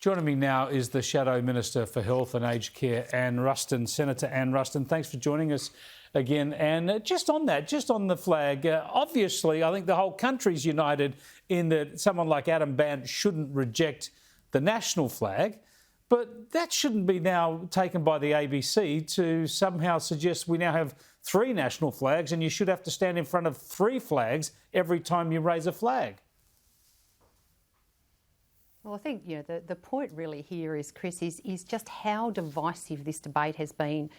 Joining me now is the Shadow Minister for Health and Aged Care, Anne Ruston. Senator Anne Ruston, thanks for joining us again. And just on that, just on the flag, obviously I think the whole country's united in that someone like Adam Bandt shouldn't reject the national flag, but that shouldn't be now taken by the ABC to somehow suggest we now have 3 national flags and you should have to stand in front of 3 flags every time you raise a flag. Well, I think the point really here is, Chris, is just how divisive this debate has been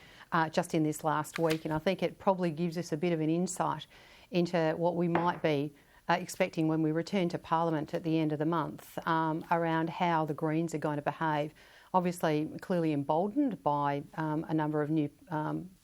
just in this last week, and I think it probably gives us a bit of an insight into what we might be expecting when we return to Parliament at the end of the month around how the Greens are going to behave. Obviously, clearly emboldened by a number of new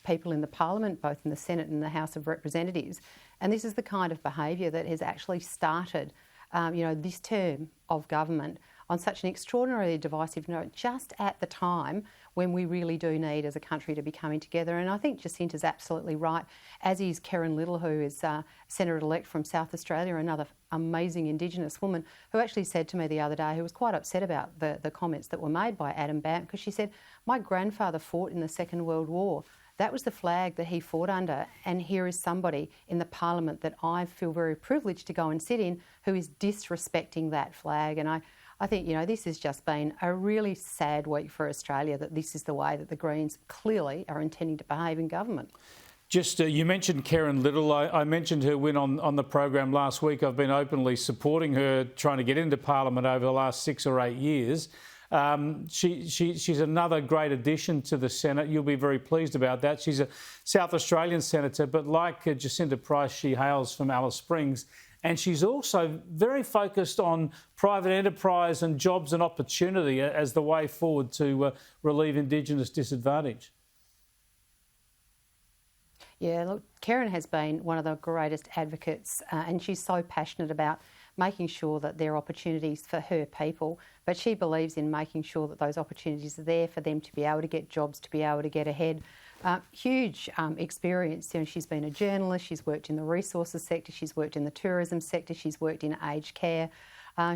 people in the Parliament, both in the Senate and the House of Representatives, and this is the kind of behaviour that has actually started this term of government on such an extraordinarily divisive note, just at the time when we really do need as a country to be coming together. And I think Jacinta's absolutely right, as is KERRYNNE LIDDLE, who is Senator-elect from South Australia, another amazing Indigenous woman, who actually said to me the other day, who was quite upset about the comments that were made by Adam Bandt, because she said, my grandfather fought in the Second World War. That was the flag that he fought under, and here is somebody in the Parliament that I feel very privileged to go and sit in who is disrespecting that flag. And I think, this has just been a really sad week for Australia, that this is the way that the Greens clearly are intending to behave in government. Just, you mentioned KERRYNNE LIDDLE. I mentioned her win on the program last week. I've been openly supporting her trying to get into Parliament over the last 6 or 8 years. She's another great addition to the Senate. You'll be very pleased about that. She's a South Australian senator, but like Jacinta Price, she hails from Alice Springs. And she's also very focused on private enterprise and jobs and opportunity as the way forward to relieve Indigenous disadvantage. Yeah, look, KERRYNNE has been one of the greatest advocates and she's so passionate about making sure that there are opportunities for her people, but she believes in making sure that those opportunities are there for them to be able to get jobs, to be able to get ahead. Huge experience. She's been a journalist, she's worked in the resources sector, she's worked in the tourism sector, she's worked in aged care.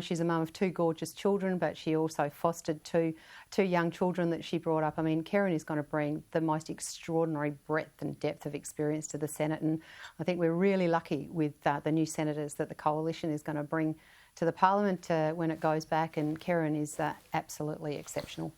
She's a mum of 2 gorgeous children, but she also fostered two young children that she brought up. I mean, KERRYNNE is going to bring the most extraordinary breadth and depth of experience to the Senate, and I think we're really lucky with the new senators that the Coalition is going to bring to the Parliament when it goes back, and KERRYNNE is absolutely exceptional.